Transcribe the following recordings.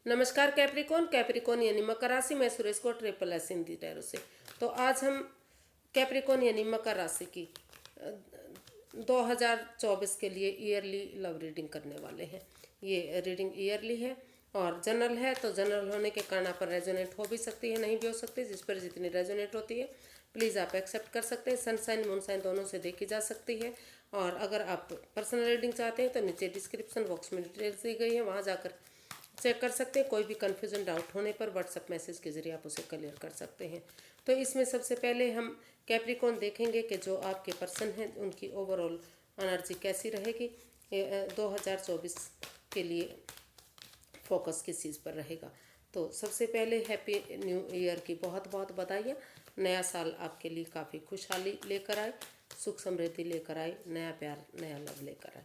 नमस्कार Capricorn Capricorn यानी मकर राशि में सुरेश को ट्रिपल एस हिंदी टैरो से। तो आज हम कैप्रिकॉन यानी मकर राशि की 2024 के लिए ईयरली लव रीडिंग करने वाले हैं। ये रीडिंग ईयरली है और जनरल है, तो जनरल होने के कारण आप पर रेजोनेट हो भी सकती है, नहीं भी हो सकती। जिस पर जितनी रेजोनेट होती है प्लीज़ आप एक्सेप्ट कर सकते हैं। सनसाइन मूनसाइन दोनों से देखी जा सकती है। और अगर आप पर्सनल रीडिंग चाहते हैं तो नीचे डिस्क्रिप्शन बॉक्स में डिटेल्स दी गई है, वहाँ जाकर चेक कर सकते हैं। कोई भी कन्फ्यूजन डाउट होने पर व्हाट्सएप मैसेज के जरिए आप उसे क्लियर कर सकते हैं। तो इसमें सबसे पहले हम कैप्रिकॉन देखेंगे कि जो आपके पर्सन हैं उनकी ओवरऑल एनर्जी कैसी रहेगी। 2024 के लिए फोकस किस चीज़ पर रहेगा। तो सबसे पहले हैप्पी न्यू ईयर की बहुत बहुत बधाइयाँ। नया साल आपके लिए काफ़ी खुशहाली लेकर आए, सुख समृद्धि लेकर आए, नया प्यार नया लव लेकर आए।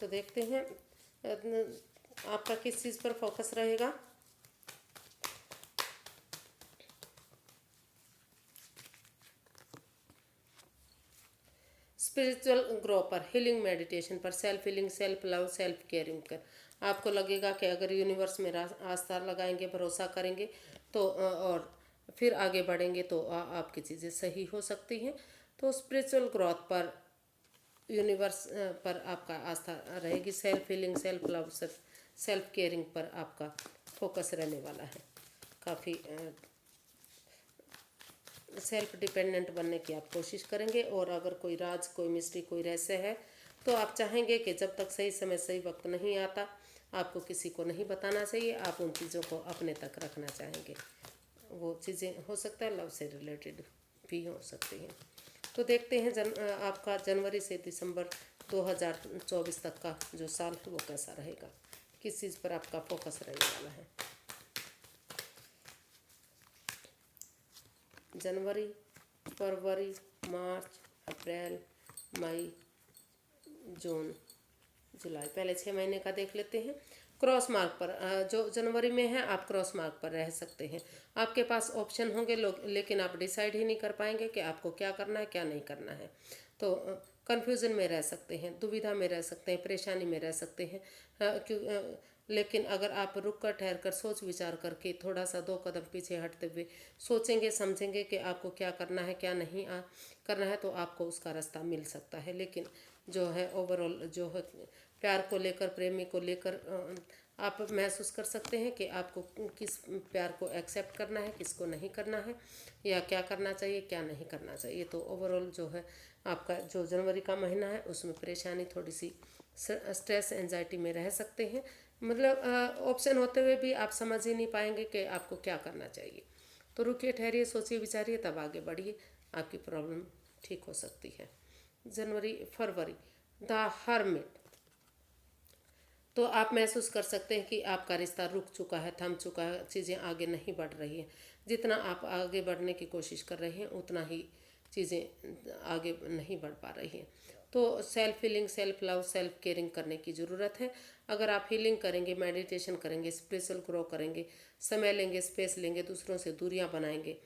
तो देखते हैं आपका किस चीज़ पर फोकस रहेगा। स्पिरिचुअल ग्रो पर, हीलिंग मेडिटेशन पर, self healing, self love, self caring कर। आपको लगेगा कि अगर यूनिवर्स में आस्था लगाएंगे, भरोसा करेंगे तो और फिर आगे बढ़ेंगे तो आपकी चीज़ें सही हो सकती हैं। तो स्पिरिचुअल ग्रोथ पर, यूनिवर्स पर आपका आस्था रहेगी। Self healing, self love, self caring पर आपका फोकस रहने वाला है। काफ़ी सेल्फ डिपेंडेंट बनने की आप कोशिश करेंगे। और अगर कोई राज, कोई मिस्ट्री, कोई रहस्य है तो आप चाहेंगे कि जब तक सही समय सही वक्त नहीं आता आपको किसी को नहीं बताना चाहिए। आप उन चीज़ों को अपने तक रखना चाहेंगे। वो चीज़ें हो सकता है लव से रिलेटेड भी हो सकती हैं। तो देखते हैं आपका जनवरी से दिसंबर 2024 तक का जो साल है वो कैसा रहेगा, किस चीज़ पर आपका फोकस रहने वाला है। जनवरी, फरवरी, मार्च, अप्रैल, मई, जून, जुलाई, पहले 6 महीने का देख लेते हैं। क्रॉस मार्क पर, जो जनवरी में है आप क्रॉस मार्क पर रह सकते हैं। आपके पास ऑप्शन होंगे लेकिन आप डिसाइड ही नहीं कर पाएंगे कि आपको क्या करना है क्या नहीं करना है। तो कन्फ्यूज़न में रह सकते हैं, दुविधा में रह सकते हैं, परेशानी में रह सकते हैं। लेकिन अगर आप रुक कर ठहर कर सोच विचार करके थोड़ा सा 2 कदम पीछे हटते हुए सोचेंगे समझेंगे कि आपको क्या करना है क्या नहीं करना है तो आपको उसका रास्ता मिल सकता है। लेकिन जो है ओवरऑल जो है प्यार को लेकर, प्रेमी को लेकर आप महसूस कर सकते हैं कि आपको किस प्यार को एक्सेप्ट करना है, किसको नहीं करना है, या क्या करना चाहिए क्या नहीं करना चाहिए। तो ओवरऑल जो है आपका जो जनवरी का महीना है उसमें परेशानी, थोड़ी सी स्ट्रेस, एंजाइटी में रह सकते हैं। मतलब ऑप्शन होते हुए भी आप समझ ही नहीं पाएंगे कि आपको क्या करना चाहिए। तो रुकिए, ठहरिए, सोचिए विचारिए, तब आगे बढ़िए, आपकी प्रॉब्लम ठीक हो सकती है। जनवरी, फरवरी, द हर्मिट। तो आप महसूस कर सकते हैं कि आपका रिश्ता रुक चुका है, थम चुका है, चीज़ें आगे नहीं बढ़ रही हैं। जितना आप आगे बढ़ने की कोशिश कर रहे हैं उतना ही चीज़ें आगे नहीं बढ़ पा रही हैं। तो self healing, self love, self caring करने की ज़रूरत है। अगर आप हीलिंग करेंगे, मेडिटेशन करेंगे, स्पिरिचुअल ग्रो करेंगे, समय लेंगे, स्पेस लेंगे, दूसरों से दूरियां बनाएंगे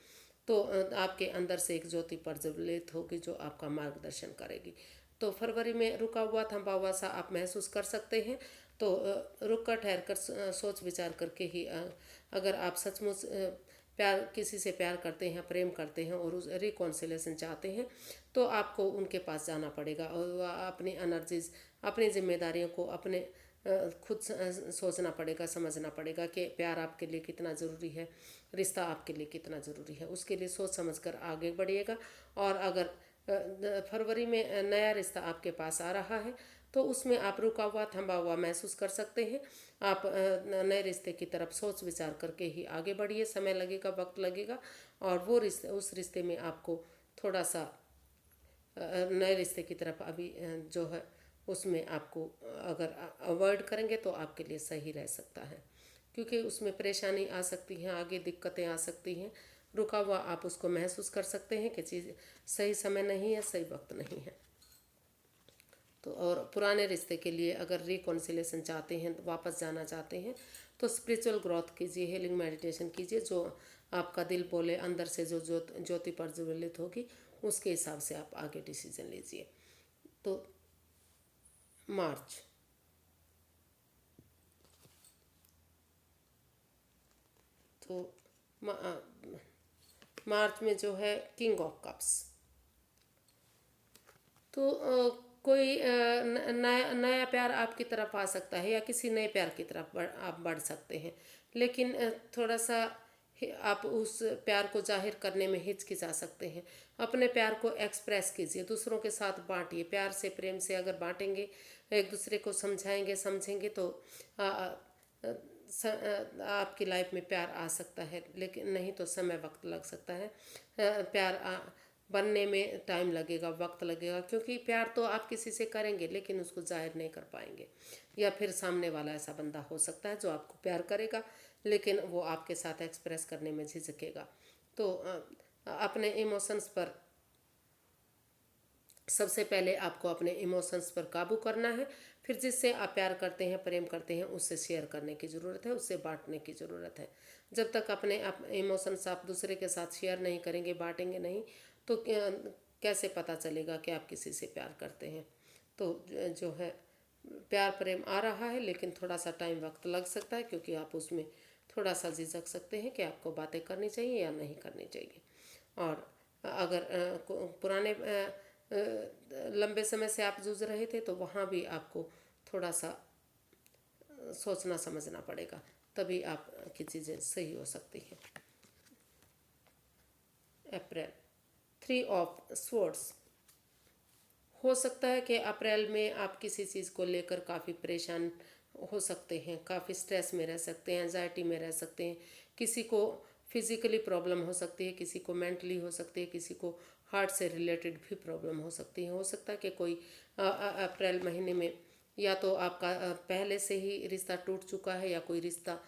तो आपके अंदर से एक ज्योति प्रज्वलित होगी जो आपका मार्गदर्शन करेगी। तो फरवरी में रुका हुआ, थमा हुआ सा आप महसूस कर सकते हैं। तो रुक कर ठहर कर सोच विचार करके ही अगर आप सचमुच प्यार, किसी से प्यार करते हैं, प्रेम करते हैं और उस रिकॉन्सिलेशन चाहते हैं तो आपको उनके पास जाना पड़ेगा और अपनी एनर्जीज, अपनी जिम्मेदारियों को अपने खुद सोचना पड़ेगा, समझना पड़ेगा कि प्यार आपके लिए कितना ज़रूरी है, रिश्ता आपके लिए कितना ज़रूरी है। उसके लिए सोच समझ कर आगे बढ़िएगा। और अगर फरवरी में नया रिश्ता आपके पास आ रहा है तो उसमें आप रुका हुआ, थमा हुआ महसूस कर सकते हैं। आप नए रिश्ते की तरफ सोच विचार करके ही आगे बढ़िए। समय लगेगा, वक्त लगेगा और वो रिश्ते, उस रिश्ते में आपको थोड़ा सा नए रिश्ते की तरफ अभी जो है उसमें आपको अगर अवॉइड करेंगे तो आपके लिए सही रह सकता है, क्योंकि उसमें परेशानी आ सकती है, आगे दिक्कतें आ सकती हैं। रुका हुआ आप उसको महसूस कर सकते हैं कि चीज़ सही समय नहीं है, सही वक्त नहीं है। तो और पुराने रिश्ते के लिए अगर रिकॉन्सिलेशन चाहते हैं, वापस जाना चाहते हैं, तो स्पिरिचुअल ग्रोथ कीजिए, हीलिंग मेडिटेशन कीजिए। जो आपका दिल बोले, अंदर से जो ज्योति प्रज्वलित होगी, उसके हिसाब से आप आगे डिसीजन लीजिए। तो मार्च, तो मार्च में जो है किंग ऑफ कप्स, तो कोई नया नया प्यार आपकी तरफ आ सकता है या किसी नए प्यार की तरफ आप बढ़ सकते हैं, लेकिन थोड़ा सा आप उस प्यार को जाहिर करने में हिचकिचा सकते हैं। अपने प्यार को एक्सप्रेस कीजिए, दूसरों के साथ बांटिए। प्यार से, प्रेम से अगर बांटेंगे, एक दूसरे को समझाएंगे, समझेंगे, तो आ, आ, आपकी लाइफ में प्यार आ सकता है। लेकिन नहीं तो समय वक्त लग सकता है। प्यार बनने में टाइम लगेगा, वक्त लगेगा, क्योंकि प्यार तो आप किसी से करेंगे लेकिन उसको जाहिर नहीं कर पाएंगे। या फिर सामने वाला ऐसा बंदा हो सकता है जो आपको प्यार करेगा लेकिन वो आपके साथ एक्सप्रेस करने में झिझकेगा। तो अपने इमोशंस पर, सबसे पहले आपको अपने इमोशंस पर काबू करना है। फिर जिससे आप प्यार करते हैं, प्रेम करते हैं, उससे शेयर करने की ज़रूरत है, उससे बांटने की ज़रूरत है। जब तक अपने इमोशंस आप दूसरे के साथ शेयर नहीं करेंगे, बांटेंगे नहीं, तो कैसे पता चलेगा कि आप किसी से प्यार करते हैं। तो जो है, प्यार प्रेम आ रहा है लेकिन थोड़ा सा टाइम वक्त लग सकता है, क्योंकि आप उसमें थोड़ा सा झिझक सकते हैं कि आपको बातें करनी चाहिए या नहीं करनी चाहिए। और अगर पुराने लंबे समय से आप जूझ रहे थे, तो वहाँ भी आपको थोड़ा सा सोचना समझना पड़ेगा, तभी आपकी चीज़ें सही हो सकती हैं। अप्रैल, 3 ऑफ स्वॉर्ड्स, हो सकता है कि अप्रैल में आप किसी चीज़ को लेकर काफ़ी परेशान हो सकते हैं, काफ़ी स्ट्रेस में रह सकते हैं, एंजाइटी में रह सकते हैं। किसी को फिजिकली प्रॉब्लम हो सकती है, किसी को मेंटली हो सकती है, किसी को हार्ट से रिलेटेड भी प्रॉब्लम हो सकती है। हो सकता है कि कोई अप्रैल महीने में या तो आपका पहले से ही रिश्ता टूट चुका है, या कोई रिश्ता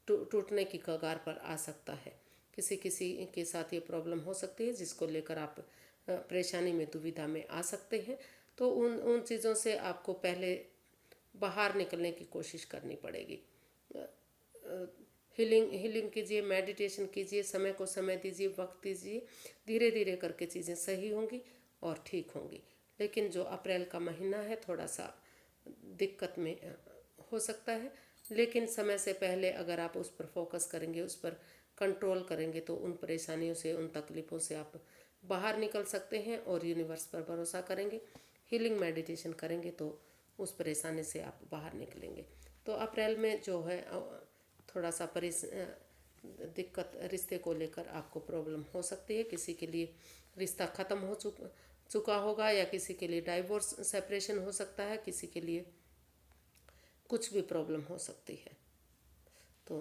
टूटने की कगार पर आ सकता है। किसी किसी के साथ ये प्रॉब्लम हो सकती है जिसको लेकर आप परेशानी में, दुविधा में आ सकते हैं। तो उन उन चीज़ों से आपको पहले बाहर निकलने की कोशिश करनी पड़ेगी। हीलिंग कीजिए, मेडिटेशन कीजिए, समय को समय दीजिए, वक्त दीजिए। धीरे धीरे करके चीज़ें सही होंगी और ठीक होंगी। लेकिन जो अप्रैल का महीना है, थोड़ा सा दिक्कत में हो सकता है, लेकिन समय से पहले अगर आप उस पर फोकस करेंगे, उस पर कंट्रोल करेंगे, तो उन परेशानियों से, उन तकलीफ़ों से आप बाहर निकल सकते हैं और यूनिवर्स पर भरोसा करेंगे, हीलिंग मेडिटेशन करेंगे, तो उस परेशानी से आप बाहर निकलेंगे। तो अप्रैल में जो है थोड़ा सा दिक्कत, रिश्ते को लेकर आपको प्रॉब्लम हो सकती है। किसी के लिए रिश्ता ख़त्म हो चुका होगा, या किसी के लिए डाइवोर्स, सेपरेशन हो सकता है, किसी के लिए कुछ भी प्रॉब्लम हो सकती है। तो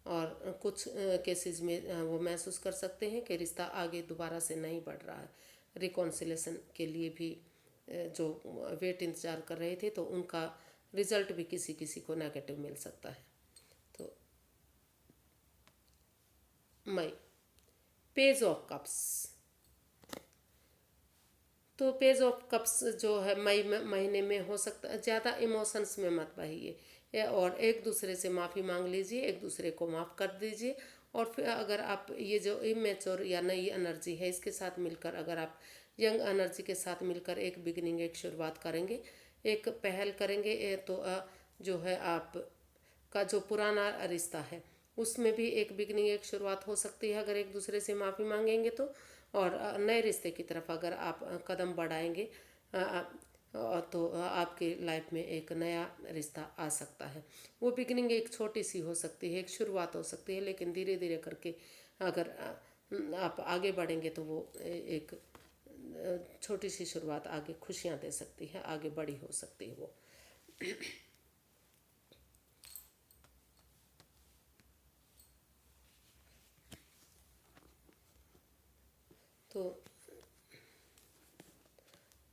और कुछ केसेस में वो महसूस कर सकते हैं कि रिश्ता आगे दोबारा से नहीं बढ़ रहा है। रिकॉन्सिलेशन के लिए भी जो वेट इंतज़ार कर रहे थे, तो उनका रिजल्ट भी किसी किसी को नेगेटिव मिल सकता है। तो मई, पेज ऑफ कप्स, तो पेज ऑफ कप्स जो है मई महीने में हो सकता है, ज़्यादा इमोशंस में मत बहिए और एक दूसरे से माफ़ी मांग लीजिए, एक दूसरे को माफ़ कर दीजिए। और फिर अगर आप ये जो इमेच्योर या नई एनर्जी है, इसके साथ मिलकर, अगर आप यंग एनर्जी के साथ मिलकर एक बिगिनिंग, एक शुरुआत करेंगे, एक पहल करेंगे, तो जो है आप का जो पुराना रिश्ता है उसमें भी एक बिगनिंग, एक शुरुआत हो सकती है अगर एक दूसरे से माफ़ी मांगेंगे तो। और नए रिश्ते की तरफ अगर आप कदम बढ़ाएंगे, तो आपके लाइफ में एक नया रिश्ता आ सकता है। वो बिगनिंग एक छोटी सी हो सकती है, एक शुरुआत हो सकती है, लेकिन धीरे धीरे करके अगर आप आगे बढ़ेंगे तो वो एक छोटी सी शुरुआत आगे खुशियाँ दे सकती है, आगे बड़ी हो सकती है वो। तो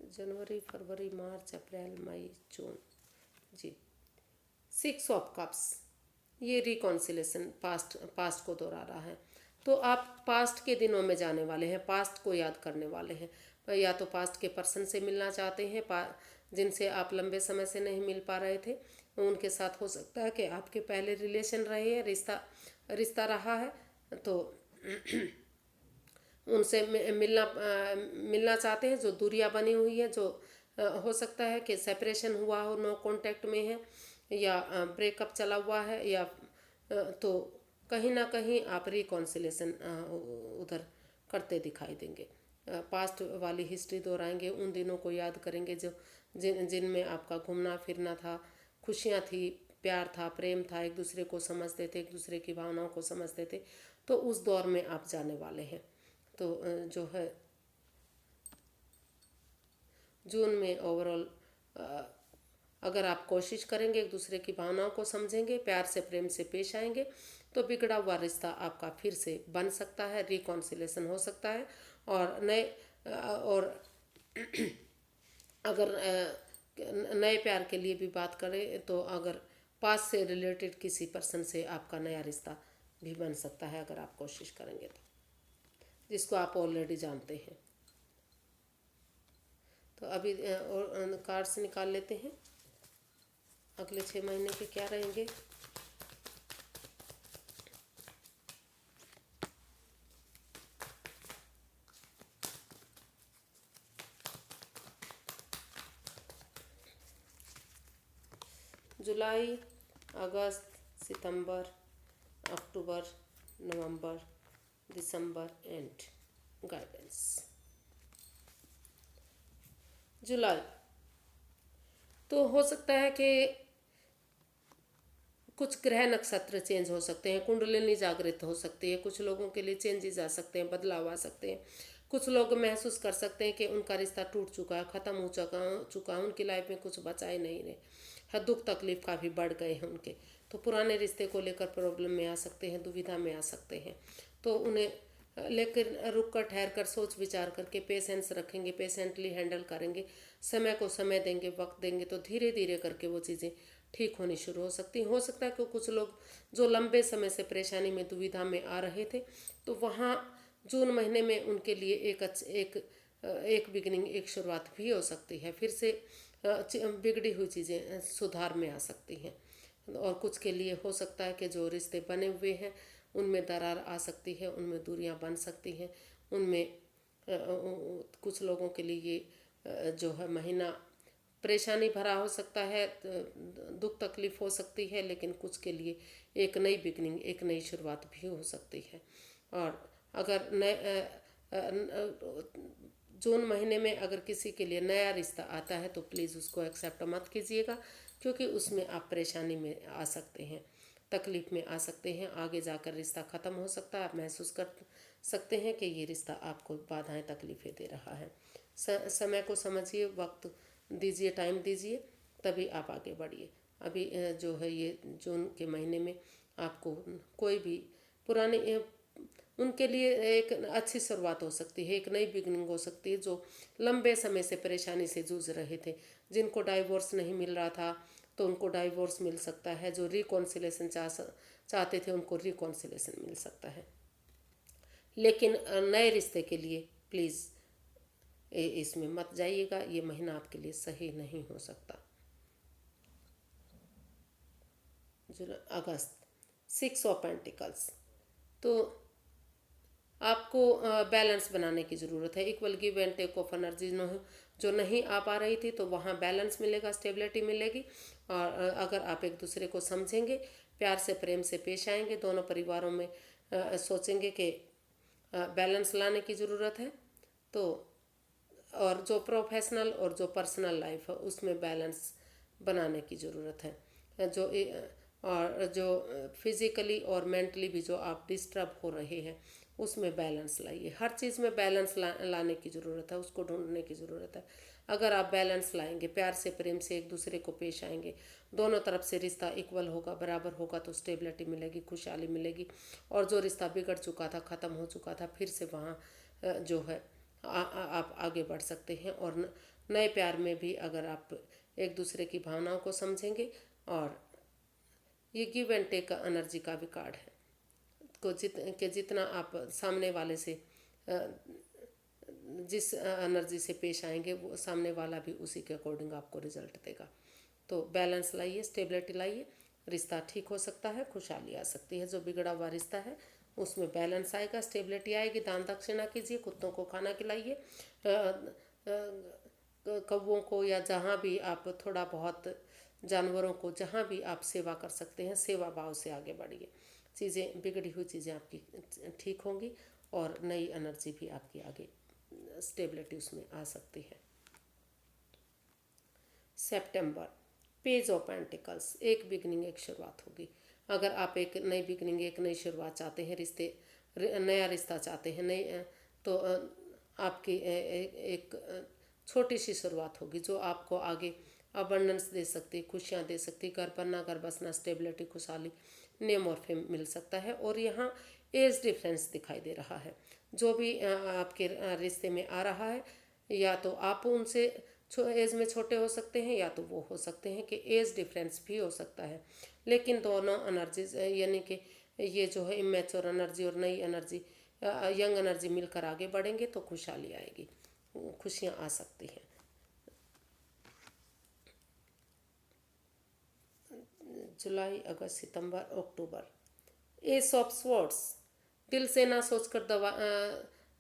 जनवरी, फरवरी, मार्च, अप्रैल, मई, जून, जी। 6 ऑफ कप्स, ये रिकॉन्सिलेशन, पास्ट को दोहरा रहा है। तो आप पास्ट के दिनों में जाने वाले हैं, पास्ट को याद करने वाले हैं। या तो पास्ट के पर्सन से मिलना चाहते हैं, जिनसे आप लंबे समय से नहीं मिल पा रहे थे, उनके साथ हो सकता है कि आपके पहले रिलेशन रहे हैं, रिश्ता रिश्ता रहा है, तो उनसे मिलना चाहते हैं। जो दूरियां बनी हुई है, जो हो सकता है कि सेपरेशन हुआ हो, नो कांटेक्ट में है, या ब्रेकअप चला हुआ है, या तो कहीं ना कहीं आप रिकॉन्सिलेशन उधर करते दिखाई देंगे। पास्ट वाली हिस्ट्री दोहराएंगे, उन दिनों को याद करेंगे जो जिनमें आपका घूमना फिरना था, खुशियाँ थी, प्यार था, प्रेम था, एक दूसरे को समझते थे, एक दूसरे की भावनाओं को समझते थे। तो उस दौर में आप जाने वाले हैं। तो जो है जून में ओवरऑल अगर आप कोशिश करेंगे, एक दूसरे की भावनाओं को समझेंगे, प्यार से प्रेम से पेश आएंगे, तो बिगड़ा हुआ रिश्ता आपका फिर से बन सकता है, रिकॉन्सिलेशन हो सकता है। और और अगर नए प्यार के लिए भी बात करें, तो अगर पास से रिलेटेड किसी पर्सन से आपका नया रिश्ता भी बन सकता है, अगर आप कोशिश करेंगे तो, जिसको आप ऑलरेडी जानते हैं। तो अभी और कार्ड्स निकाल लेते हैं, अगले 6 महीने के क्या रहेंगे। जुलाई, अगस्त, सितंबर, अक्टूबर, नवंबर, दिसंबर एंड गाइडेंस। जुलाई, तो हो सकता है कि कुछ ग्रह नक्षत्र चेंज हो सकते हैं, कुंडलिनी जागृत हो सकती है, कुछ लोगों के लिए चेंजेस आ सकते हैं, बदलाव आ सकते हैं। कुछ लोग महसूस कर सकते हैं कि उनका रिश्ता टूट चुका है, ख़त्म हो चुका है, उनकी लाइफ में कुछ बचा ही नहीं रहे है, दुख तकलीफ काफ़ी बढ़ गए हैं उनके। तो पुराने रिश्ते को लेकर प्रॉब्लम में आ सकते हैं, दुविधा में आ सकते हैं। तो उन्हें लेकिन रुक कर, ठहर कर, सोच विचार करके पेशेंस रखेंगे, पेशेंटली हैंडल करेंगे, समय को समय देंगे, वक्त देंगे, तो धीरे धीरे करके वो चीज़ें ठीक होनी शुरू हो सकती हैं। हो सकता है कि कुछ लोग जो लंबे समय से परेशानी में, दुविधा में आ रहे थे, तो वहाँ जून महीने में उनके लिए एक बिगनिंग, एक शुरुआत भी हो सकती है। फिर से बिगड़ी हुई चीज़ें सुधार में आ सकती हैं। और कुछ के लिए हो सकता है कि जो रिश्ते बने हुए हैं उनमें दरार आ सकती है, उनमें दूरियां बन सकती हैं, उनमें कुछ लोगों के लिए ये जो है महीना परेशानी भरा हो सकता है, दुख तकलीफ हो सकती है, लेकिन कुछ के लिए एक नई बिगनिंग, एक नई शुरुआत भी हो सकती है। और अगर जून महीने में अगर किसी के लिए नया रिश्ता आता है तो प्लीज़ उसको एक्सेप्ट मत कीजिएगा, क्योंकि उसमें आप परेशानी में आ सकते हैं, तकलीफ़ में आ सकते हैं, आगे जाकर रिश्ता ख़त्म हो सकता है। आप महसूस कर सकते हैं कि ये रिश्ता आपको बाधाएं, तकलीफ़ें दे रहा है। समय को समझिए, वक्त दीजिए, टाइम दीजिए, तभी आप आगे बढ़िए। अभी जो है ये जून के महीने में आपको कोई भी पुराने उनके लिए एक अच्छी शुरुआत हो सकती है, एक नई बिगनिंग हो सकती है। जो लंबे समय से परेशानी से जूझ रहे थे, जिनको डाइवोर्स नहीं मिल रहा था, तो उनको डाइवोर्स मिल सकता है। जो रिकॉन्सिलेशन चाहते थे, उनको रिकॉन्सिलेशन मिल सकता है। लेकिन नए रिश्ते के लिए प्लीज़ इसमें मत जाइएगा, ये महीना आपके लिए सही नहीं हो सकता। अगस्त, 6 ऑफ पेंटिकल्स, तो आपको बैलेंस बनाने की ज़रूरत है। Equal give and take of energy जो नहीं आ पा रही थी, तो वहाँ बैलेंस मिलेगा, स्टेबिलिटी मिलेगी। और अगर आप एक दूसरे को समझेंगे, प्यार से प्रेम से पेश आएंगे, दोनों परिवारों में सोचेंगे कि बैलेंस लाने की ज़रूरत है, तो और जो प्रोफेशनल और जो पर्सनल लाइफ है उसमें बैलेंस बनाने की ज़रूरत है। और जो फिज़िकली और मेंटली भी जो आप डिस्टर्ब हो रहे हैं, उसमें बैलेंस लाइए। हर चीज़ में बैलेंस लाने की ज़रूरत है, उसको ढूंढने की ज़रूरत है। अगर आप बैलेंस लाएंगे, प्यार से प्रेम से एक दूसरे को पेश आएंगे, दोनों तरफ से रिश्ता इक्वल होगा, बराबर होगा, तो स्टेबिलिटी मिलेगी, खुशहाली मिलेगी। और जो रिश्ता बिगड़ चुका था, ख़त्म हो चुका था, फिर से वहाँ जो है आप आगे बढ़ सकते हैं। और नए प्यार में भी अगर आप एक दूसरे की भावनाओं को समझेंगे, और ये गिव एंड टेक का एनर्जी का भी कार्ड है, जितना आप सामने वाले से जिस एनर्जी से पेश आएंगे वो सामने वाला भी उसी के अकॉर्डिंग आपको रिजल्ट देगा। तो बैलेंस लाइए, स्टेबिलिटी लाइए, रिश्ता ठीक हो सकता है, खुशहाली आ सकती है। जो बिगड़ा हुआ रिश्ता है उसमें बैलेंस आएगा, स्टेबिलिटी आएगी। दान दक्षिणा कीजिए, कुत्तों को खाना खिलाइए, कौवों को, या जहाँ भी आप थोड़ा बहुत जानवरों को, जहाँ भी आप सेवा कर सकते हैं, सेवा भाव से आगे बढ़िए। चीज़ें, बिगड़ी हुई चीज़ें आपकी ठीक होंगी और नई एनर्जी भी आपकी आगे, स्टेबिलिटी उसमें आ सकती है। सितंबर, पेज ऑफ पेंटिकल्स, एक बिगनिंग, एक शुरुआत होगी। अगर आप एक नई बिगनिंग, एक नई शुरुआत चाहते हैं, नया रिश्ता चाहते हैं, तो आपकी एक छोटी सी शुरुआत होगी जो आपको आगे अबंडेंस दे सकती, खुशियाँ दे सकती, घर बनना, घर बसना, स्टेबिलिटी, खुशहाली, नेम और फेम मिल सकता है। और यहाँ एज डिफरेंस दिखाई दे रहा है। जो भी आपके रिश्ते में आ रहा है, या तो आप उनसे एज में छोटे हो सकते हैं, या तो वो हो सकते हैं कि एज डिफरेंस भी हो सकता है। लेकिन दोनों एनर्जीज, यानी कि ये जो है इमेच्योर एनर्जी और नई एनर्जी, यंग एनर्जी मिलकर आगे बढ़ेंगे तो खुशहाली आएगी, खुशियाँ आ सकती हैं। जुलाई, अगस्त, सितंबर, अक्टूबर, एस ऑफ स्वॉर्ड्स, दिल से ना सोचकर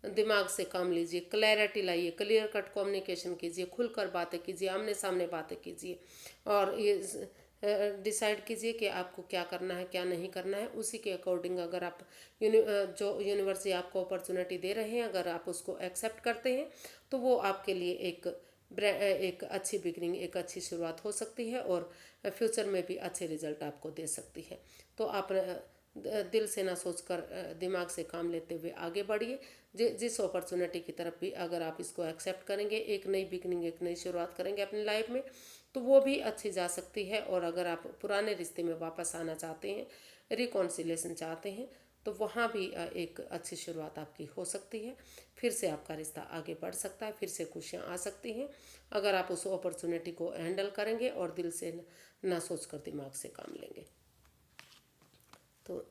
दिमाग से काम लीजिए, क्लैरिटी लाइए, क्लियर कट कम्युनिकेशन कीजिए, खुलकर बातें कीजिए, आमने सामने बातें कीजिए, और ये डिसाइड कीजिए कि आपको क्या करना है, क्या नहीं करना है। उसी के अकॉर्डिंग अगर आप जो यूनिवर्सिटी आपको अपॉर्चुनिटी दे रहे हैं, अगर आप उसको एक्सेप्ट करते हैं तो वो आपके लिए एक अच्छी बिगनिंग, एक अच्छी शुरुआत हो सकती है और फ्यूचर में भी अच्छे रिजल्ट आपको दे सकती है। तो आप दिल से ना सोचकर दिमाग से काम लेते हुए आगे बढ़िए। जिस अपॉर्चुनिटी की तरफ भी अगर आप इसको एक्सेप्ट करेंगे, एक नई बिगनिंग, एक नई शुरुआत करेंगे अपनी लाइफ में, तो वो भी अच्छी जा सकती है। और अगर आप पुराने रिश्ते में वापस आना चाहते हैं, रिकॉन्सिलेशन चाहते हैं, तो वहाँ भी एक अच्छी शुरुआत आपकी हो सकती है। फिर से आपका रिश्ता आगे बढ़ सकता है, फिर से खुशियाँ आ सकती हैं अगर आप उस अपॉर्चुनिटी को हैंडल करेंगे और दिल से ना सोचकर दिमाग से काम लेंगे। तो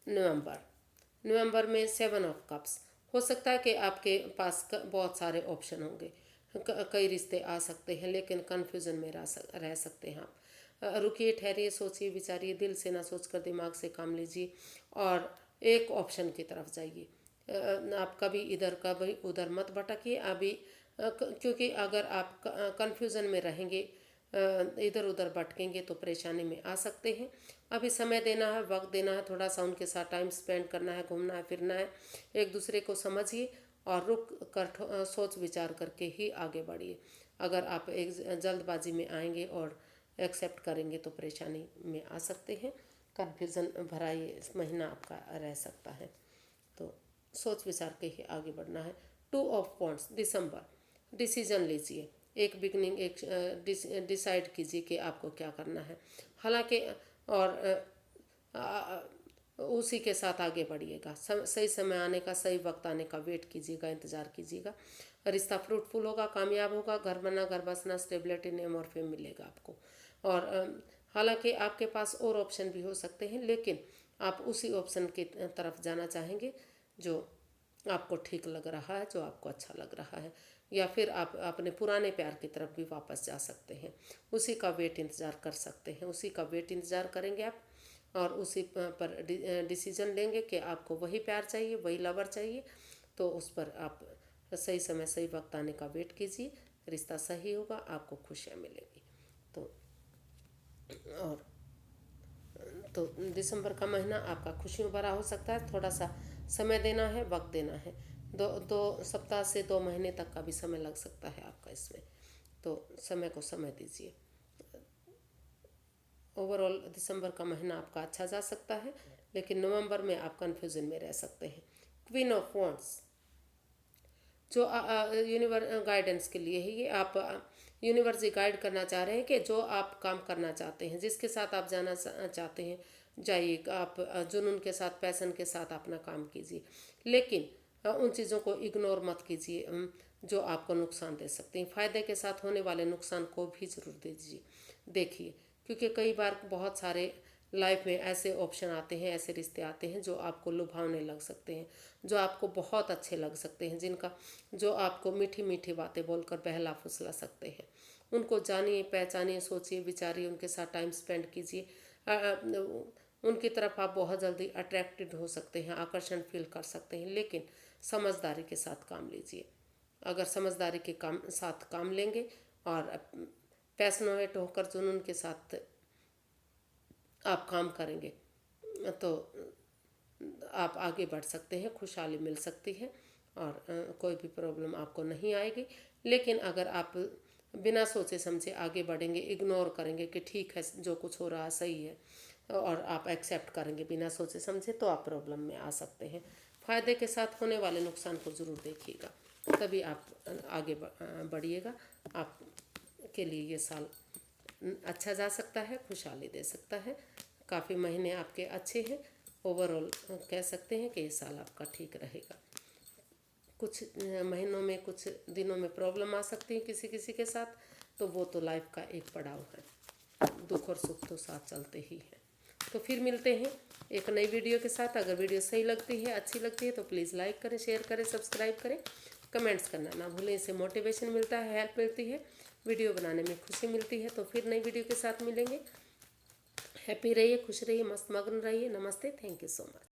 नवंबर में 7 ऑफ कप्स, हो सकता है कि आपके पास बहुत सारे ऑप्शन होंगे, कई रिश्ते आ सकते हैं, लेकिन कन्फ्यूज़न में रह सकते हैं आप। रुकिए, ठहरिए, सोचिए, विचारिए, दिल से ना सोचकर दिमाग से काम लीजिए और एक ऑप्शन की तरफ जाइए। आप कभी इधर कभी उधर मत भटकिए अभी, क्योंकि अगर आप कन्फ्यूज़न में रहेंगे, इधर उधर भटकेंगे तो परेशानी में आ सकते हैं। अभी समय देना है, वक्त देना है, थोड़ा सा उनके साथ टाइम स्पेंड करना है, घूमना है, फिरना है, एक दूसरे को समझिए और रुक कर सोच विचार करके ही आगे बढ़िए। अगर आप एक जल्दबाजी में आएंगे और एक्सेप्ट करेंगे तो परेशानी में आ सकते हैं। कन्फ्यूज़न भरा ये महीना आपका रह सकता है, तो सोच विचार के ही आगे बढ़ना है। 2 ऑफ वॉन्ड्स, दिसंबर, डिसीजन लीजिए, एक बिगनिंग, एक डिसाइड कीजिए कि आपको क्या करना है। हालांकि और उसी के साथ आगे बढ़िएगा। सही समय आने का, सही वक्त आने का वेट कीजिएगा, इंतज़ार कीजिएगा। रिश्ता फ्रूटफुल होगा, कामयाब होगा, घर बनना, घर बसना, स्टेबिलिटी, नेम और फेम मिलेगा आपको। और हालांकि आपके पास और ऑप्शन भी हो सकते हैं, लेकिन आप उसी ऑप्शन की तरफ जाना चाहेंगे जो आपको ठीक लग रहा है, जो आपको अच्छा लग रहा है, या फिर आप अपने पुराने प्यार की तरफ भी वापस जा सकते हैं। उसी का वेट इंतज़ार कर सकते हैं, उसी का वेट इंतज़ार करेंगे आप और उसी पर डिसीजन लेंगे कि आपको वही प्यार चाहिए, वही लवर चाहिए। तो उस पर आप सही समय, सही वक्त आने का वेट कीजिए, रिश्ता सही होगा, आपको खुशियाँ मिलेंगी। तो और तो दिसंबर का महीना आपका खुशियों भरा हो सकता है। थोड़ा सा समय देना है, वक्त देना है। दो सप्ताह से 2 महीने तक का भी समय लग सकता है आपका इसमें, तो समय को समय दीजिए। ओवरऑल दिसंबर का महीना आपका अच्छा जा सकता है, लेकिन नवंबर में आप कन्फ्यूजन में रह सकते हैं। क्वीन ऑफ वॉन्ड्स, जो गाइडेंस के लिए है ये, आप यूनिवर्स गाइड करना चाह रहे हैं कि जो आप काम करना चाहते हैं, जिसके साथ आप जाना चाहते हैं, जाइए। आप जुनून के साथ, पैशन के साथ अपना काम कीजिए, लेकिन उन चीज़ों को इग्नोर मत कीजिए जो आपको नुकसान दे सकते हैं। फ़ायदे के साथ होने वाले नुकसान को भी ज़रूर दीजिए, देखिए, क्योंकि कई बार बहुत सारे लाइफ में ऐसे ऑप्शन आते हैं, ऐसे रिश्ते आते हैं जो आपको लुभावने लग सकते हैं, जो आपको बहुत अच्छे लग सकते हैं, जो आपको मीठी मीठी बातें बोलकर बहला फुसला सकते हैं। उनको जानिए, पहचानिए, सोचिए, विचारिए, उनके साथ टाइम स्पेंड कीजिए। उनकी तरफ आप बहुत जल्दी अट्रैक्टेड हो सकते हैं, आकर्षण फील कर सकते हैं, लेकिन समझदारी के साथ काम लीजिए। अगर समझदारी के साथ काम लेंगे और पैशनेट होकर जुनून के साथ आप काम करेंगे तो आप आगे बढ़ सकते हैं, खुशहाली मिल सकती है और कोई भी प्रॉब्लम आपको नहीं आएगी। लेकिन अगर आप बिना सोचे समझे आगे बढ़ेंगे, इग्नोर करेंगे कि ठीक है जो कुछ हो रहा है सही है, और आप एक्सेप्ट करेंगे बिना सोचे समझे, तो आप प्रॉब्लम में आ सकते हैं। फ़ायदे के साथ होने वाले नुकसान को ज़रूर देखिएगा, तभी आप आगे बढ़िएगा। आपके लिए ये साल अच्छा जा सकता है, खुशहाली दे सकता है। काफ़ी महीने आपके अच्छे हैं। ओवरऑल कह सकते हैं कि ये साल आपका ठीक रहेगा। कुछ महीनों में, कुछ दिनों में प्रॉब्लम आ सकती है किसी किसी के साथ, तो वो तो लाइफ का एक पड़ाव है। दुख और सुख तो साथ चलते ही हैं। तो फिर मिलते हैं एक नई वीडियो के साथ। अगर वीडियो सही लगती है, अच्छी लगती है, तो प्लीज़ लाइक करें, शेयर करें, सब्सक्राइब करें, कमेंट्स करना ना भूलें। इससे मोटिवेशन मिलता है, हेल्प मिलती है, वीडियो बनाने में खुशी मिलती है। तो फिर नई वीडियो के साथ मिलेंगे। हैप्पी रहिए, खुश रहिए, मस्त मगन रहिए। नमस्ते, थैंक यू सो मच।